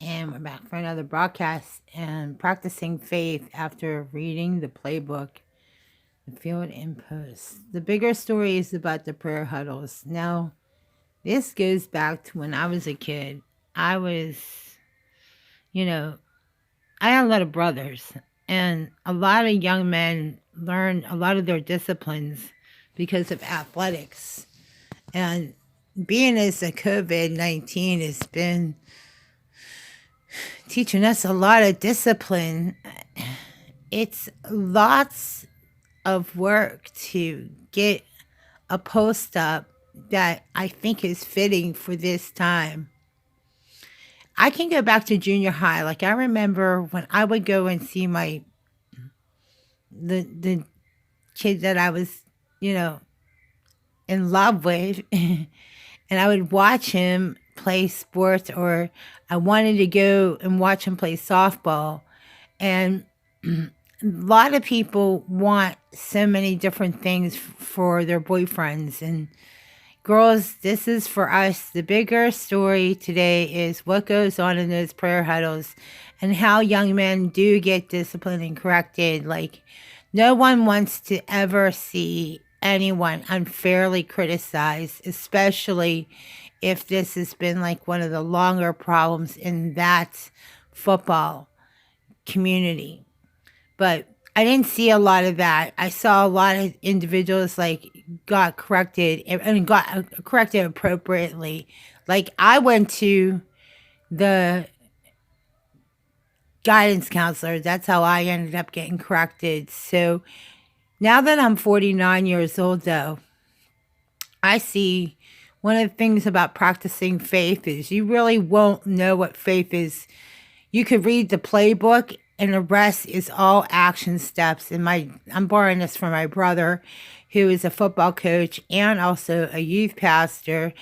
And we're back for another broadcast and practicing faith after reading the playbook, the field and post. The bigger story is about the prayer huddles. Now, this goes back to when I was a kid. I was, you know, I had a lot of brothers, and a lot of young men learned a lot of their disciplines because of athletics. And being as a COVID-19 has been teaching us a lot of discipline. It's lots of work to get a post up that I think is fitting for this time. I can go back to junior high. Like I remember when I would go and see the kid that I was, you know, in love with and I would watch him play sports, or I wanted to go and watch him play softball. And a lot of people want so many different things for their boyfriends. And girls, this is for us. The bigger story today is what goes on in those prayer huddles and how young men do get disciplined and corrected. Like, no one wants to ever see anyone unfairly criticized, especially if this has been like one of the longer problems in that football community. But I didn't see a lot of that. I saw a lot of individuals like got corrected and got corrected appropriately. Like I went to the guidance counselor. That's how I ended up getting corrected. So now that I'm 49 years old, though, I see one of the things about practicing faith is you really won't know what faith is. You could read the playbook and the rest is all action steps. And I'm borrowing this from my brother, who is a football coach and also a youth pastor.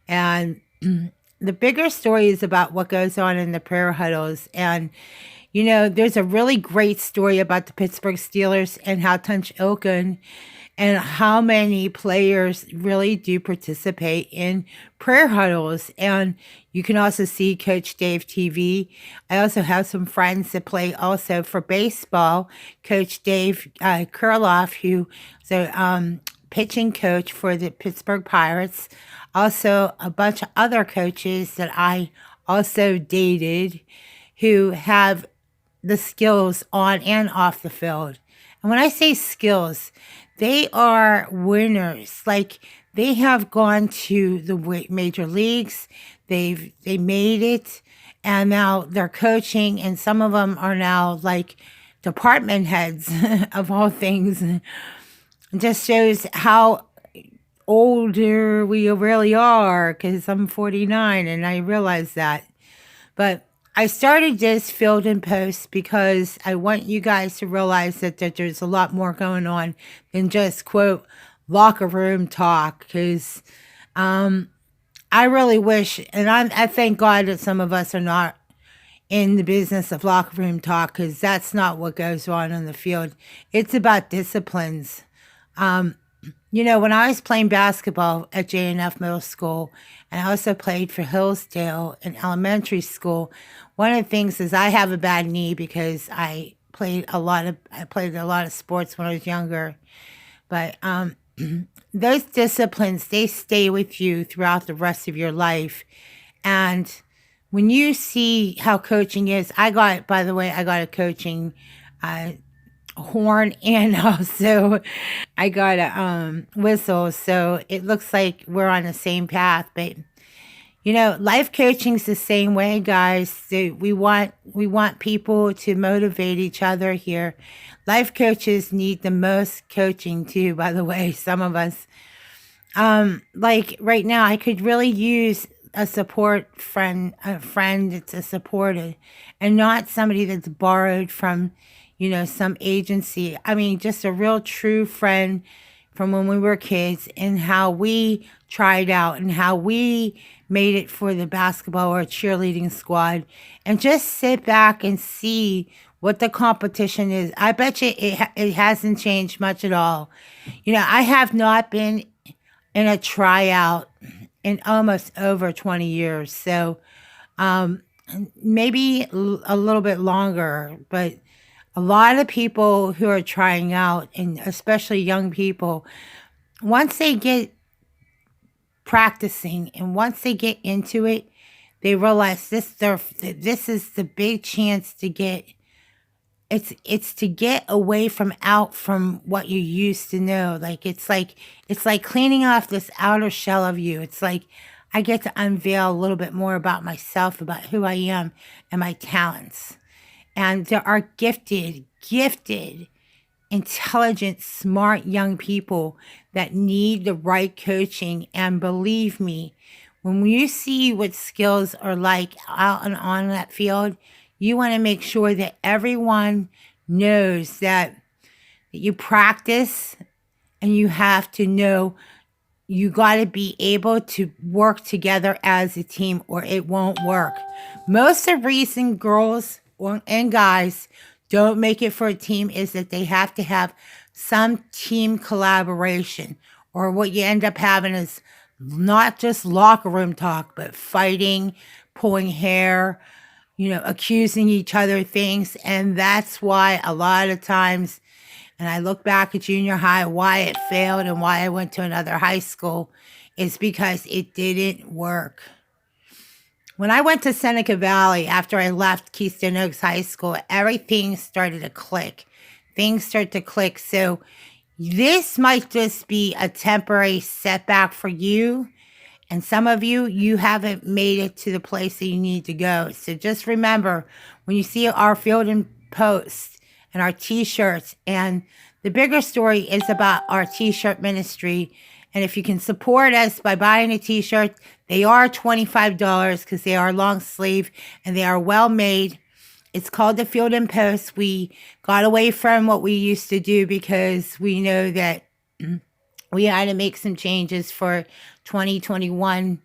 And the bigger story is about what goes on in the prayer huddles. And, you know, there's a really great story about the Pittsburgh Steelers and how Tunch Ilkin and how many players really do participate in prayer huddles. And you can also see Coach Dave TV. I also have some friends that play also for baseball. Coach Dave Kurloff, who is a pitching coach for the Pittsburgh Pirates. Also, a bunch of other coaches that I also dated who have the skills on and off the field. And when I say skills, they are winners. Like they have gone to the major leagues. They made it, and now they're coaching. And some of them are now like department heads of all things. It just shows how older we really are. Because I'm 49, and I realize that. But I started this field and post because I want you guys to realize that there's a lot more going on than just, quote, locker room talk. Because I really wish, and I thank God that some of us are not in the business of locker room talk, because that's not what goes on in the field. It's about disciplines. You know, when I was playing basketball at JNF Middle School, and I also played for Hillsdale in elementary school, one of the things is I have a bad knee because I played a lot of sports when I was younger. But those disciplines, they stay with you throughout the rest of your life. And when you see how coaching is, by the way, I got a coaching horn, and also I got a whistle, so it looks like we're on the same path. But you know, life coaching's the same way, guys. So we want people to motivate each other here. Life coaches need the most coaching too, by the way, some of us. Like right now I could really use a friend that's a supporter, and not somebody that's borrowed from, you know, some agency. I mean, just a real true friend from when we were kids, and how we tried out and how we made it for the basketball or cheerleading squad, and just sit back and see what the competition is. I bet you it hasn't changed much at all. You know, I have not been in a tryout in almost over 20 years. So maybe a little bit longer, but a lot of people who are trying out, and especially young people, once they get practicing and once they get into it, they realize this is the big chance to get it's to get away from out from what you used to know. Like it's like cleaning off this outer shell of you. It's like I get to unveil a little bit more about myself, about who I am and my talents. And there are gifted, intelligent, smart young people that need the right coaching. And believe me, when you see what skills are like out and on that field, you want to make sure that everyone knows that you practice, and you have to know you got to be able to work together as a team or it won't work. Most of the reason girls and guys don't make it for a team is that they have to have some team collaboration, or what you end up having is not just locker room talk, but fighting, pulling hair, accusing each other of things. And that's why a lot of times, and I look back at junior high, why it failed and why I went to another high school is because it didn't work. When I went to Seneca Valley after I left Keystone Oaks High School, everything started to click. Things start to click. So this might just be a temporary setback for you. And some of you, you haven't made it to the place that you need to go. So just remember, when you see our field and posts and our t-shirts, and the bigger story is about our t-shirt ministry. And if you can support us by buying a t-shirt, they are $25 because they are long sleeve and they are well made. It's called the Field and Post. We got away from what we used to do because we know that we had to make some changes for 2021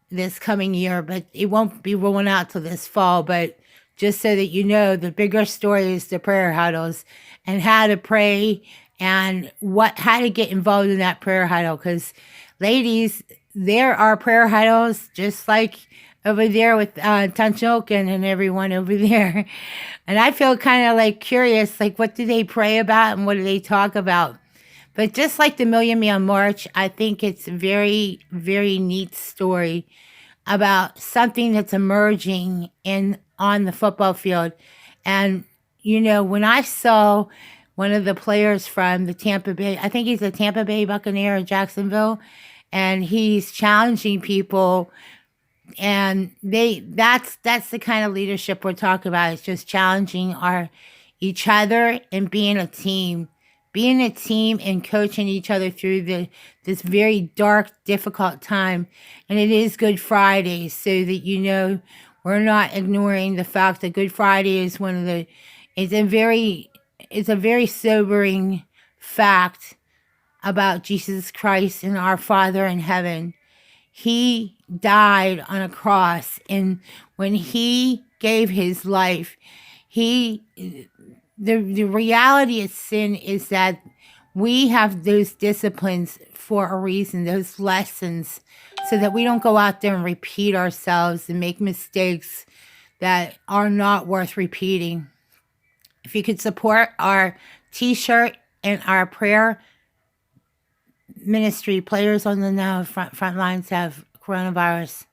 this coming year, but it won't be rolling out till this fall. But just so that you know, the bigger story is the prayer huddles and how to pray and how to get involved in that prayer huddle. Because ladies, there are prayer huddles just like over there with Tunchokin and everyone over there. And I feel kind of like curious, like what do they pray about and what do they talk about? But just like the Million Man March, I think it's a very, very neat story about something that's emerging on the football field. And, when I saw one of the players from the Tampa Bay, I think he's a Tampa Bay Buccaneer in Jacksonville, and he's challenging people. And that's the kind of leadership we're talking about. It's just challenging each other and being a team and coaching each other through this very dark, difficult time. And it is Good Friday, so that we're not ignoring the fact that Good Friday is it's a very sobering fact about Jesus Christ and our Father in heaven. He died on a cross, and when he gave his life, the reality of sin is that we have those disciplines for a reason, those lessons, so that we don't go out there and repeat ourselves and make mistakes that are not worth repeating. If you could support our t-shirt and our prayer ministry, Players on the Now, front lines have coronavirus.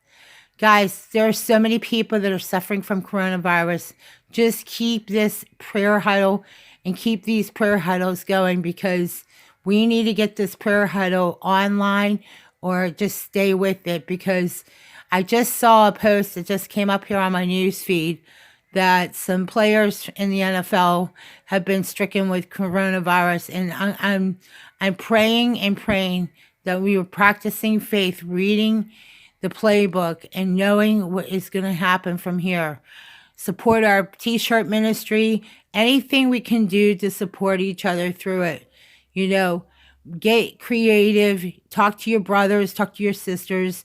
Guys, there are so many people that are suffering from coronavirus. Just keep this prayer huddle and keep these prayer huddles going, because we need to get this prayer huddle online or just stay with it. Because I just saw a post that just came up here on my news feed that some players in the NFL have been stricken with coronavirus, and I'm praying and praying that we were practicing faith, reading the playbook, and knowing what is going to happen from here. Support our t-shirt ministry, anything we can do to support each other through it. Get creative, talk to your brothers, talk to your sisters.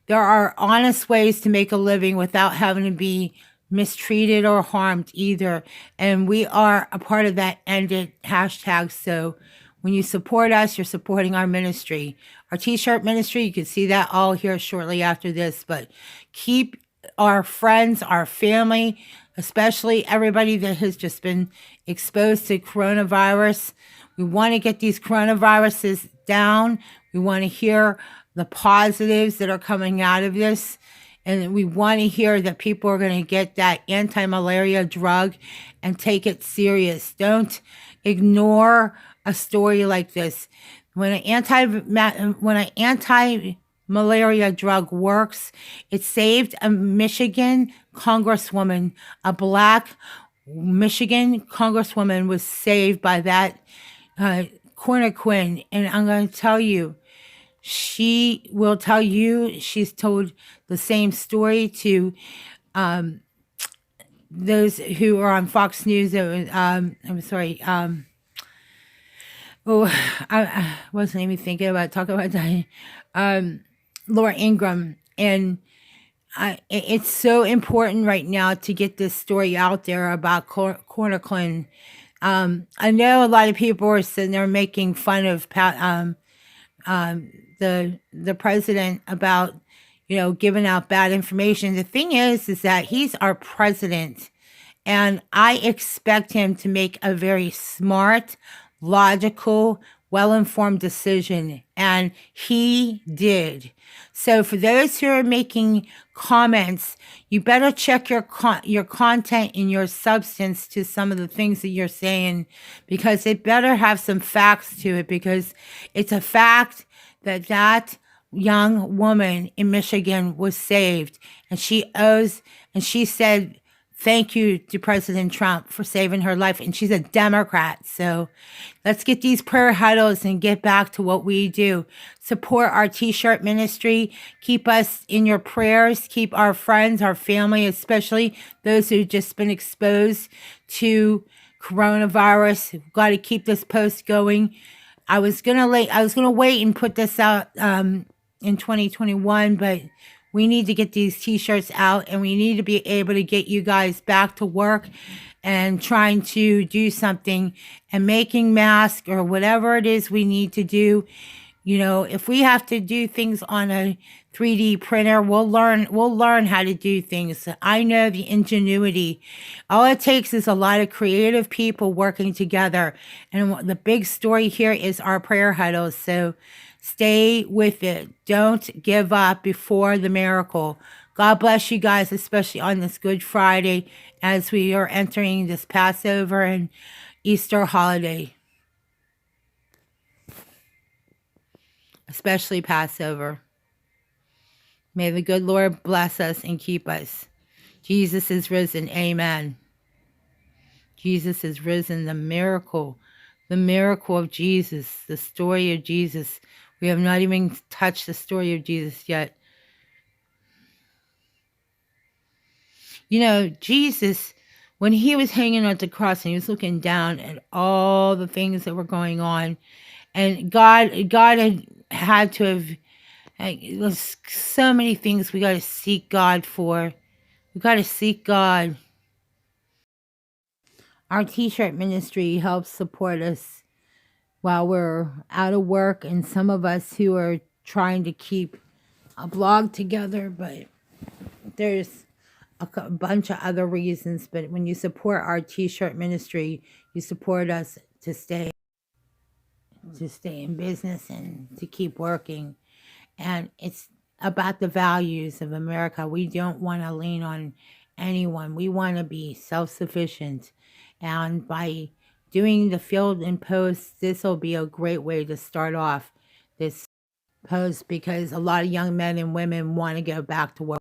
There are honest ways to make a living without having to be mistreated or harmed either. And we are a part of that ended hashtag. So when you support us, you're supporting our ministry. Our t-shirt ministry, you can see that all here shortly after this. But keep our friends, our family, especially everybody that has just been exposed to coronavirus. We want to get these coronaviruses down. We want to hear the positives that are coming out of this. And we want to hear that people are going to get that anti-malaria drug and take it serious. Don't ignore a story like this. When an anti-malaria drug works, it saved a Michigan congresswoman, a black Michigan congresswoman was saved by that chloroquine. And I'm going to tell you, she will tell you, she's told the same story to those who are on Fox News. I'm sorry. I wasn't even thinking about talking about that. Laura Ingraham. And it's so important right now to get this story out there about chloroquine. I know a lot of people are sitting there making fun of the president about, giving out bad information. The thing is that he's our president, and I expect him to make a very smart, logical, well-informed decision, and he did. So for those who are making comments, you better check your content and your substance to some of the things that you're saying, because it better have some facts to it, because it's a fact that that young woman in Michigan was saved, and she said thank you to President Trump for saving her life. And she's a Democrat. So let's get these prayer huddles and get back to what we do. Support our t-shirt ministry. Keep us in your prayers. Keep our friends, our family, especially those who've just been exposed to coronavirus. We've got to keep this post going. I was gonna wait and put this out in 2021, but we need to get these t-shirts out, and we need to be able to get you guys back to work and trying to do something and making masks or whatever it is we need to do. If we have to do things on a 3D printer, we'll learn how to do things. I know the ingenuity. All it takes is a lot of creative people working together. And the big story here is our prayer huddles. So stay with it. Don't give up before the miracle. God bless you guys, especially on this Good Friday as we are entering this Passover and Easter holiday. Especially Passover. May the good Lord bless us and keep us. Jesus is risen. Amen. Jesus is risen. The miracle of Jesus, the story of Jesus. We have not even touched the story of Jesus yet. Jesus, when he was hanging at the cross and he was looking down at all the things that were going on, and God had to have, there's so many things we got to seek God for. We got to seek God. Our t-shirt ministry helps support us while we're out of work, and some of us who are trying to keep a blog together, but there's a bunch of other reasons. But when you support our t-shirt ministry, you support us to stay in business and to keep working. And it's about the values of America. We don't want to lean on anyone. We want to be self-sufficient. And by doing the field and post, this will be a great way to start off this post, because a lot of young men and women want to go back to work.